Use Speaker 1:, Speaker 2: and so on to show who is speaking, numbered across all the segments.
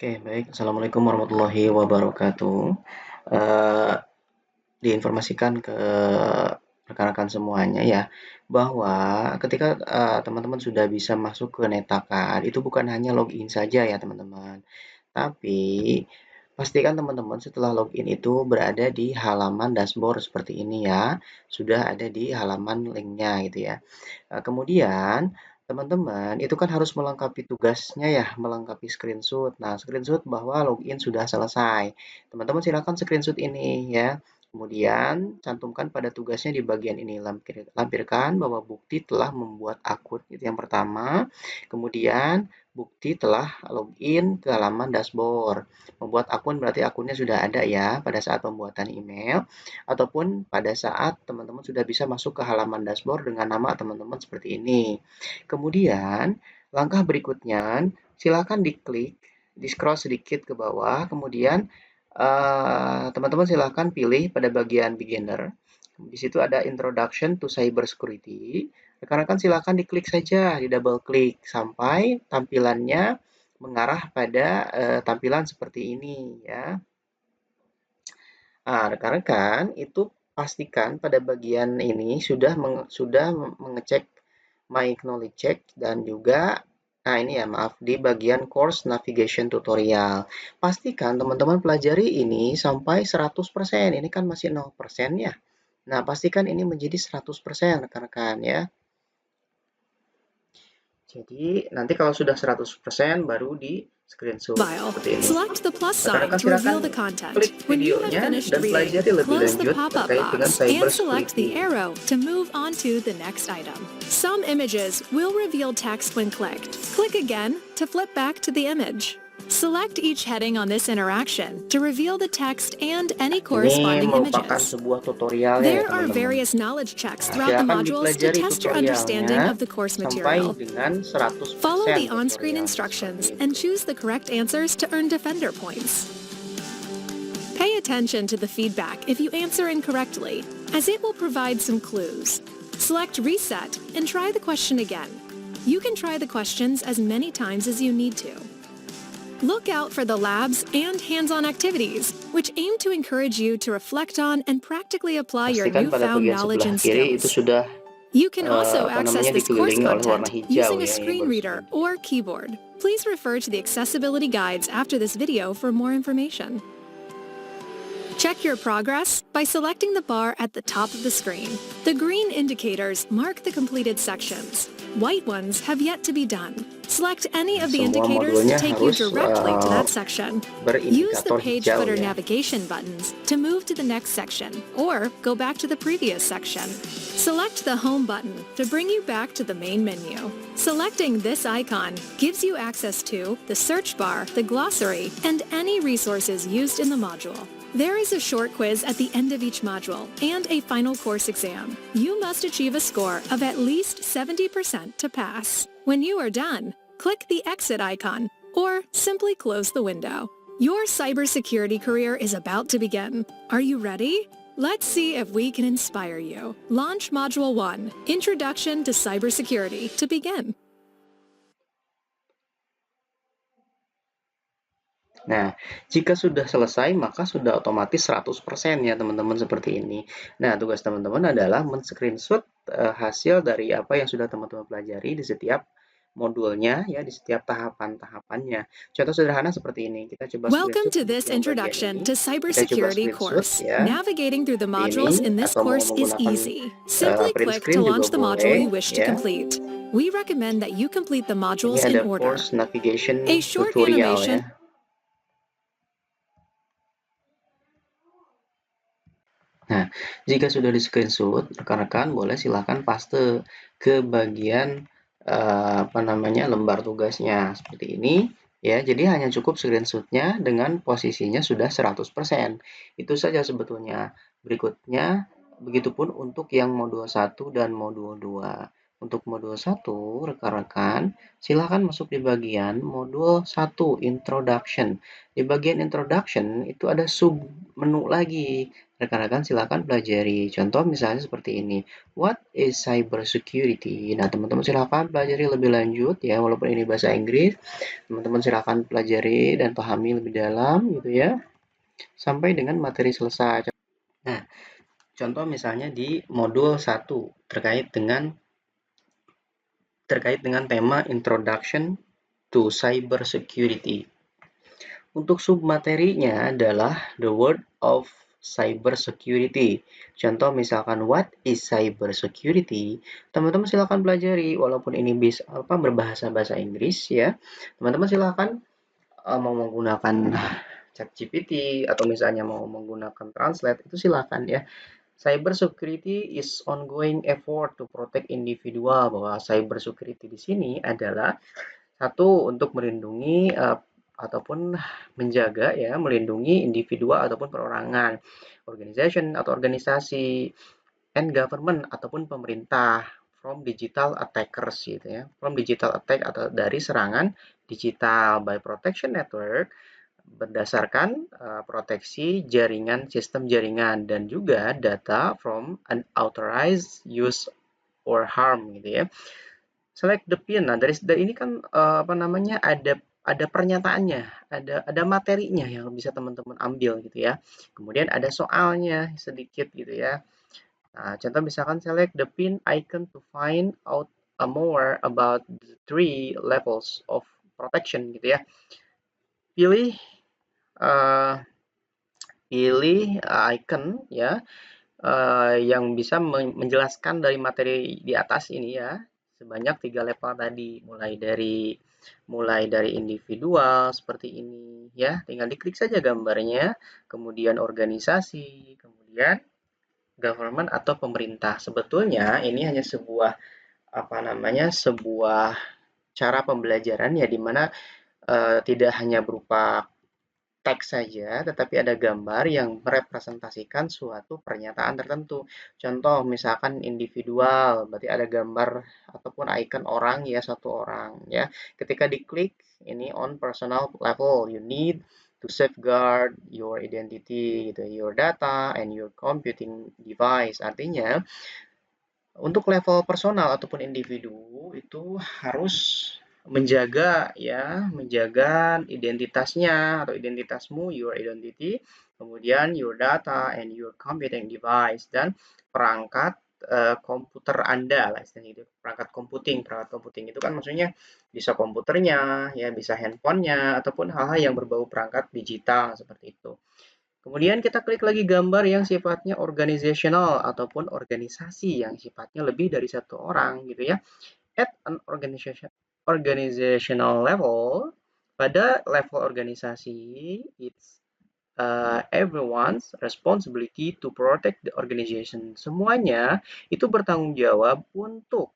Speaker 1: Oke, baik. Assalamualaikum warahmatullahi wabarakatuh. Eee, Diinformasikan ke rekan-rekan semuanya ya, bahwa ketika, teman-teman sudah bisa masuk ke Netakan, itu bukan hanya login saja ya teman-teman, tapi pastikan teman-teman setelah login itu berada di halaman dashboard seperti ini ya, sudah ada di halaman linknya gitu ya. Kemudian teman-teman itu kan harus melengkapi tugasnya ya, melengkapi screenshot. Nah, screenshot bahwa login sudah selesai. Teman-teman silakan screenshot ini ya. Kemudian cantumkan pada tugasnya di bagian ini, lampirkan bahwa bukti telah membuat akun, itu yang pertama. Kemudian bukti telah login ke halaman dashboard. Membuat akun berarti akunnya sudah ada ya pada saat pembuatan email, ataupun pada saat teman-teman sudah bisa masuk ke halaman dashboard dengan nama teman-teman seperti ini. Kemudian, langkah berikutnya, silakan diklik, di-scroll sedikit ke bawah, kemudian teman-teman silahkan pilih pada bagian beginner. Di situ ada Introduction to Cybersecurity. Rekan-rekan silahkan diklik saja, di double klik sampai tampilannya mengarah pada tampilan seperti ini ya. Nah, rekan-rekan itu pastikan pada bagian ini sudah mengecek My Knowledge Check dan juga ini ya maaf di bagian course navigation tutorial. Pastikan teman-teman pelajari ini sampai 100%. Ini kan masih 0% ya. Nah, pastikan ini menjadi 100% rekan-rekan ya. Jadi nanti kalau sudah 100% baru di screenshot seperti ini.
Speaker 2: Select the plus sign
Speaker 1: Rekan-rekan
Speaker 2: to reveal
Speaker 1: silakan
Speaker 2: the content.
Speaker 1: klik
Speaker 2: When you have
Speaker 1: videonya
Speaker 2: finished
Speaker 1: dan
Speaker 2: reading,
Speaker 1: pelajari lebih
Speaker 2: close the
Speaker 1: lanjut
Speaker 2: pop-up
Speaker 1: terkait dengan
Speaker 2: box and select
Speaker 1: cybersecurity.
Speaker 2: the arrow to move on to the next item. Some images will reveal text when clicked. Click again to flip back to the image. Select each heading on this interaction to reveal the text and any
Speaker 1: Ini
Speaker 2: corresponding
Speaker 1: merupakan
Speaker 2: images.
Speaker 1: sebuah tutorial ya
Speaker 2: There are
Speaker 1: teman-teman.
Speaker 2: various knowledge checks
Speaker 1: Nah,
Speaker 2: throughout the
Speaker 1: silakan
Speaker 2: modules to
Speaker 1: dipelajari
Speaker 2: test your understanding
Speaker 1: tutorialnya
Speaker 2: of the course
Speaker 1: sampai
Speaker 2: material.
Speaker 1: dengan 100%
Speaker 2: Follow the on-screen
Speaker 1: tutorial
Speaker 2: instructions
Speaker 1: seperti
Speaker 2: and
Speaker 1: itu.
Speaker 2: choose the correct answers to earn Defender points. Pay attention to the feedback if you answer incorrectly, as it will provide some clues. Select Reset and try the question again. You can try the questions as many times as you need to. Look out for the labs and hands-on activities, which aim to encourage you to reflect on and practically apply your
Speaker 1: Pastikan pada
Speaker 2: newfound
Speaker 1: bagian
Speaker 2: knowledge
Speaker 1: sebelah
Speaker 2: and
Speaker 1: kiri itu
Speaker 2: skills.
Speaker 1: sudah
Speaker 2: You can also access this course
Speaker 1: dikelilingi oleh warna
Speaker 2: content
Speaker 1: hijau
Speaker 2: using a
Speaker 1: ya, ini
Speaker 2: screen
Speaker 1: baru
Speaker 2: reader
Speaker 1: screen.
Speaker 2: or keyboard. Please refer to the accessibility guides after this video for more information. Check your progress by selecting the bar at the top of the screen. The green indicators mark the completed sections. White ones have yet to be done. Select any of the
Speaker 1: Semua
Speaker 2: indicators to
Speaker 1: modulnya
Speaker 2: take you
Speaker 1: harus
Speaker 2: directly to that section. Use the
Speaker 1: berindikator
Speaker 2: page
Speaker 1: hijau
Speaker 2: footer
Speaker 1: ya.
Speaker 2: navigation buttons to move to the next section or go back to the previous section. Select the home button to bring you back to the main menu. Selecting this icon gives you access to the search bar, the glossary, and any resources used in the module. There is a short quiz at the end of each module and a final course exam. You must achieve a score of at least 70% to pass. When you are done, click the exit icon or simply close the window. Your cybersecurity career is about to begin. Are you ready? Let's see if we can inspire you. Launch Module 1, Introduction to Cybersecurity, to begin.
Speaker 1: Nah, jika sudah selesai maka sudah otomatis 100% ya teman-teman seperti ini. Nah, tugas teman-teman adalah men-screenshot hasil dari apa yang sudah teman-teman pelajari di setiap modulnya ya, di setiap tahapan-tahapannya. Contoh sederhana seperti ini, kita coba
Speaker 2: Welcome
Speaker 1: screenshot
Speaker 2: to
Speaker 1: untuk
Speaker 2: this
Speaker 1: yang bagian
Speaker 2: introduction
Speaker 1: ini.
Speaker 2: to
Speaker 1: Kita coba
Speaker 2: cybersecurity
Speaker 1: screenshot
Speaker 2: course.
Speaker 1: ya.
Speaker 2: Navigating through the modules in this
Speaker 1: Atau mau
Speaker 2: course is
Speaker 1: menggunakan
Speaker 2: easy. Simply
Speaker 1: print
Speaker 2: click
Speaker 1: screen
Speaker 2: to
Speaker 1: juga
Speaker 2: launch the module
Speaker 1: boleh
Speaker 2: you wish to
Speaker 1: ya.
Speaker 2: complete. We recommend that you complete the
Speaker 1: Ini
Speaker 2: modules
Speaker 1: ada
Speaker 2: in order.
Speaker 1: course navigation
Speaker 2: A short
Speaker 1: tutorial
Speaker 2: animation.
Speaker 1: ya. Nah, jika sudah di-screenshot, rekan-rekan boleh silakan paste ke bagian lembar tugasnya seperti ini ya. Jadi hanya cukup screenshot-nya dengan posisinya sudah 100%. Itu saja sebetulnya. Berikutnya begitupun untuk yang modul 1 dan modul 2. Untuk modul 1, rekan-rekan, silahkan masuk di bagian modul 1, Introduction. Di bagian Introduction, itu ada sub menu lagi. Rekan-rekan silahkan pelajari. Contoh misalnya seperti ini. What is cyber security? Nah, teman-teman silahkan pelajari lebih lanjut ya, walaupun ini bahasa Inggris. Teman-teman silahkan pelajari dan pahami lebih dalam gitu ya, sampai dengan materi selesai. Nah, contoh misalnya di modul 1 terkait dengan tema Introduction to Cyber Security. Untuk submaterinya adalah the word of cyber security. Contoh misalkan what is cyber security? Teman-teman silakan pelajari walaupun ini bisa berbahasa bahasa Inggris ya. Teman-teman silakan mau menggunakan ChatGPT atau misalnya mau menggunakan Translate itu silakan ya. Cyber security is ongoing effort to protect individual. Bahwa cyber security di sini adalah satu untuk melindungi ataupun menjaga ya, melindungi individu ataupun perorangan, organization atau organisasi, and government ataupun pemerintah from digital attackers gitu ya, from digital attack atau dari serangan digital by protection network berdasarkan proteksi jaringan sistem jaringan dan juga data from unauthorized use or harm gitu ya. Select the pin. Nah, dari ini kan ada pernyataannya, ada materinya yang bisa teman-teman ambil gitu ya. Kemudian ada soalnya sedikit gitu ya. Nah, contoh misalkan select the pin icon to find out more about the 3 levels of protection gitu ya. Pilih uh, pilih icon ya yang bisa menjelaskan dari materi di atas ini ya, sebanyak 3 level tadi, mulai dari individual seperti ini ya, tinggal diklik saja gambarnya, kemudian organisasi, kemudian government atau pemerintah. Sebetulnya ini hanya sebuah cara pembelajaran ya, di mana tidak hanya berupa teks saja, tetapi ada gambar yang merepresentasikan suatu pernyataan tertentu. Contoh, misalkan individual, berarti ada gambar ataupun icon orang ya, satu orang ya. Ketika diklik ini on personal level, you need to safeguard your identity, gitu, your data and your computing device. Artinya, untuk level personal ataupun individu itu harus menjaga identitasnya atau identitasmu, your identity, kemudian your data and your computing device dan perangkat komputer Anda lah istilahnya itu. Perangkat komputing itu kan maksudnya bisa komputernya, ya bisa handphonenya ataupun hal-hal yang berbau perangkat digital seperti itu. Kemudian kita klik lagi gambar yang sifatnya organizational ataupun organisasi yang sifatnya lebih dari satu orang gitu ya. At an organizational level, pada level organisasi, it's everyone's responsibility to protect the organization. Semuanya itu bertanggung jawab untuk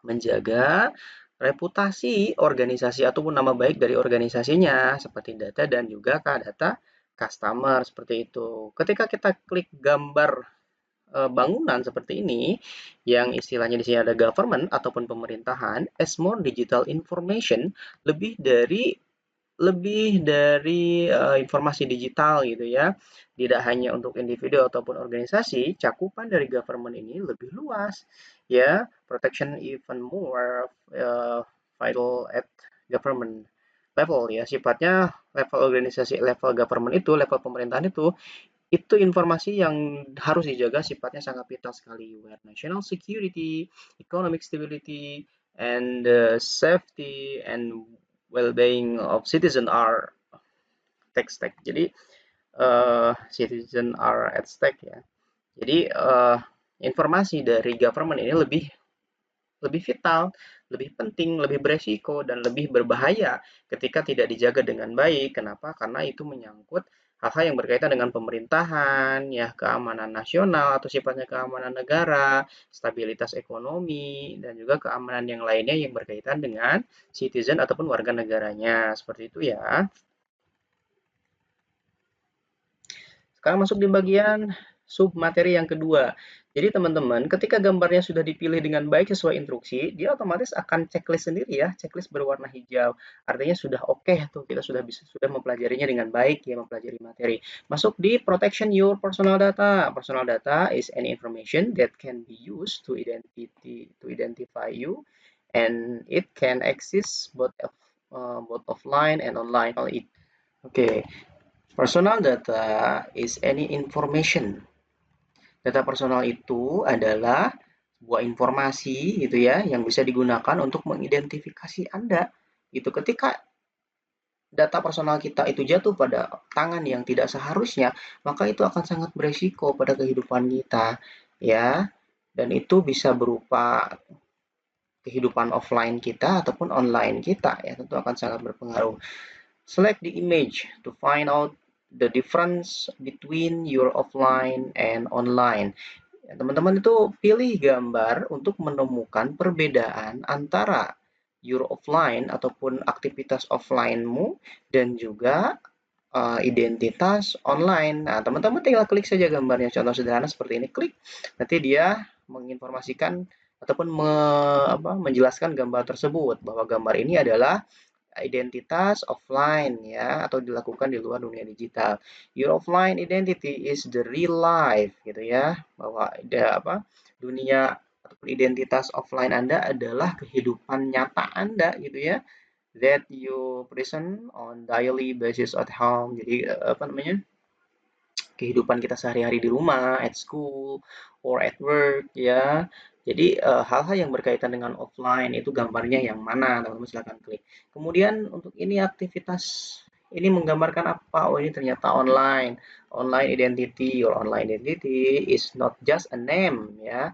Speaker 1: menjaga reputasi organisasi ataupun nama baik dari organisasinya seperti data dan juga data customer seperti itu. Ketika kita klik gambar bangunan seperti ini yang istilahnya di sini ada government ataupun pemerintahan, as more digital information, lebih dari informasi digital gitu ya. Tidak hanya untuk individu ataupun organisasi, cakupan dari government ini lebih luas ya. Protection even more vital at government level ya. Sifatnya level organisasi, level government itu, level pemerintahan itu informasi yang harus dijaga sifatnya sangat vital sekali. Where national security, economic stability, and safety and well-being of citizen are stake. Jadi citizen are at stake ya. Jadi informasi dari government ini lebih vital, lebih penting, lebih beresiko dan lebih berbahaya ketika tidak dijaga dengan baik. Kenapa? Karena itu menyangkut hal-hal yang berkaitan dengan pemerintahan, ya keamanan nasional atau sifatnya keamanan negara, stabilitas ekonomi, dan juga keamanan yang lainnya yang berkaitan dengan citizen ataupun warga negaranya. Seperti itu ya. Sekarang masuk di bagian submateri yang kedua. Jadi teman-teman, ketika gambarnya sudah dipilih dengan baik sesuai instruksi, dia otomatis akan checklist sendiri ya, checklist berwarna hijau. Artinya sudah oke tuh, kita sudah mempelajarinya dengan baik ya, mempelajari materi. Masuk di protection your personal data. Personal data is any information that can be used to identify you, and it can exist both offline and online. Oke, personal data is any information. Data personal itu adalah sebuah informasi gitu ya yang bisa digunakan untuk mengidentifikasi Anda. Itu ketika data personal kita itu jatuh pada tangan yang tidak seharusnya, maka itu akan sangat beresiko pada kehidupan kita ya. Dan itu bisa berupa kehidupan offline kita ataupun online kita ya, tentu akan sangat berpengaruh. Select the image to find out the difference between your offline and online. Ya, teman-teman itu pilih gambar untuk menemukan perbedaan antara your offline ataupun aktivitas offline-mu dan juga identitas online. Nah, teman-teman tinggal klik saja gambarnya. Contoh sederhana seperti ini, klik. Nanti dia menginformasikan ataupun menjelaskan gambar tersebut bahwa gambar ini adalah identitas offline ya atau dilakukan di luar dunia digital. Your offline identity is the real life gitu ya. Bahwa ada dunia ataupun identitas offline Anda adalah kehidupan nyata Anda gitu ya. That you present on daily basis at home. Jadi kehidupan kita sehari-hari di rumah, at school, or at work ya. Jadi hal-hal yang berkaitan dengan offline itu gambarnya yang mana, teman-teman silahkan klik. Kemudian untuk ini aktivitas ini menggambarkan apa? Oh ini ternyata online. Online identity, your online identity is not just a name ya.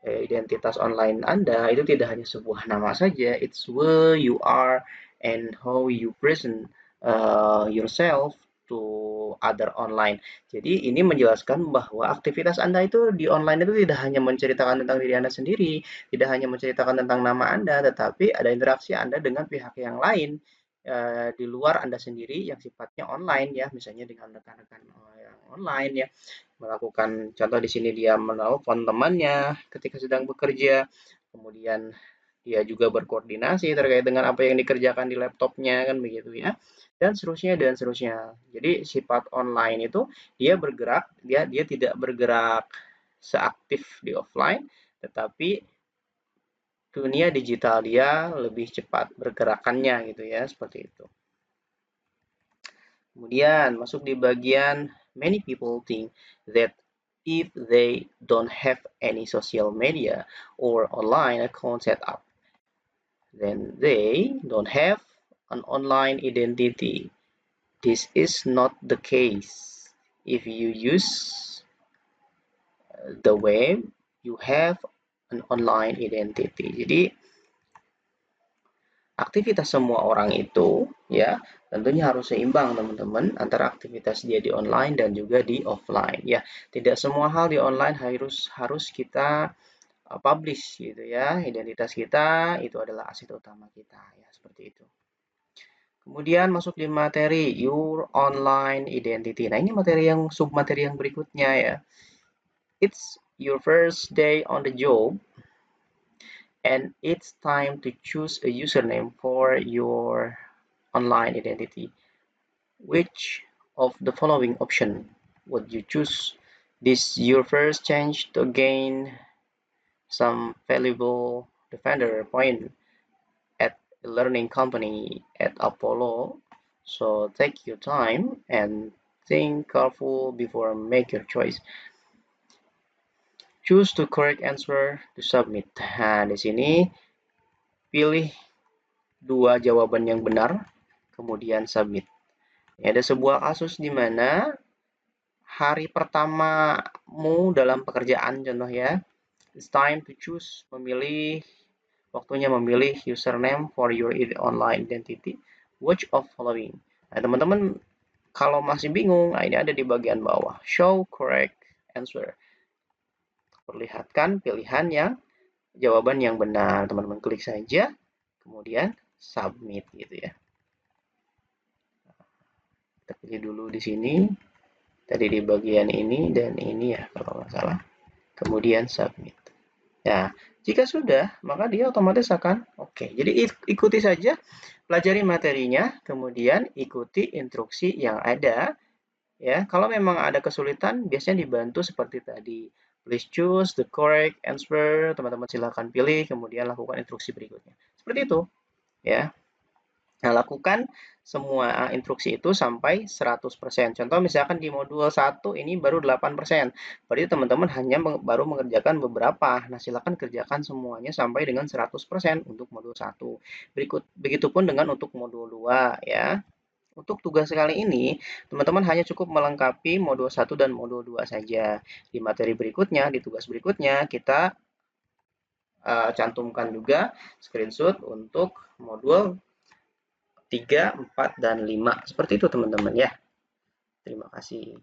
Speaker 1: Identitas online Anda itu tidak hanya sebuah nama saja, it's who you are and how you present yourself to other online. Jadi ini menjelaskan bahwa aktivitas Anda itu di online itu tidak hanya menceritakan tentang diri Anda sendiri, tidak hanya menceritakan tentang nama Anda, tetapi ada interaksi Anda dengan pihak yang lain di luar Anda sendiri yang sifatnya online ya, misalnya dengan rekan-rekan yang online ya, melakukan contoh di sini dia menelpon temannya ketika sedang bekerja, kemudian dia juga berkoordinasi terkait dengan apa yang dikerjakan di laptopnya kan begitu ya, dan seterusnya dan seterusnya. Jadi sifat online itu dia bergerak, dia tidak bergerak seaktif di offline, tetapi dunia digital dia lebih cepat bergerakannya gitu ya, seperti itu. Kemudian masuk di bagian many people think that if they don't have any social media or online account set up, then they don't have an online identity. This is not the case. If you use the web, you have an online identity. Jadi aktivitas semua orang itu ya tentunya harus seimbang teman-teman antara aktivitas dia di online dan juga di offline ya. Tidak semua hal di online harus kita publish gitu ya. Identitas kita itu adalah aset utama kita ya, seperti itu. Kemudian masuk di materi your online identity. Nah, ini materi yang submateri yang berikutnya ya. It's your first day on the job and it's time to choose a username for your online identity. Which of the following option would you choose? This your first chance to gain some valuable defender point at a learning company at Apollo. So take your time and think careful before make your choice. Choose the correct answer to submit. Nah, di sini pilih dua jawaban yang benar, kemudian submit. Ya, ada sebuah kasus di mana hari pertamamu dalam pekerjaan, contoh ya, it's time to choose, waktunya memilih username for your online identity. Which of following? Nah, teman-teman kalau masih bingung, nah ini ada di bagian bawah. Show correct answer. Perlihatkan pilihan yang jawaban yang benar. Teman-teman klik saja, kemudian submit gitu ya. Kita pilih dulu di sini. Tadi di bagian ini dan ini ya kalau nggak salah. kemudian submit. Ya, jika sudah, maka dia otomatis akan oke. Jadi ikuti saja, pelajari materinya, kemudian ikuti instruksi yang ada. Ya, kalau memang ada kesulitan, biasanya dibantu seperti tadi. Please choose the correct answer. Teman-teman silakan pilih, kemudian lakukan instruksi berikutnya. Seperti itu, ya. Nah, lakukan semua instruksi itu sampai 100%. Contoh misalkan di modul 1 ini baru 8%. Berarti teman-teman hanya baru mengerjakan beberapa. Nah, silakan kerjakan semuanya sampai dengan 100% untuk modul 1. Begitupun dengan untuk modul 2 ya. Untuk tugas kali ini, teman-teman hanya cukup melengkapi modul 1 dan modul 2 saja. Di materi berikutnya, di tugas berikutnya, kita cantumkan juga screenshot untuk modul 3, 4, dan 5. Seperti itu teman-teman ya. Terima kasih.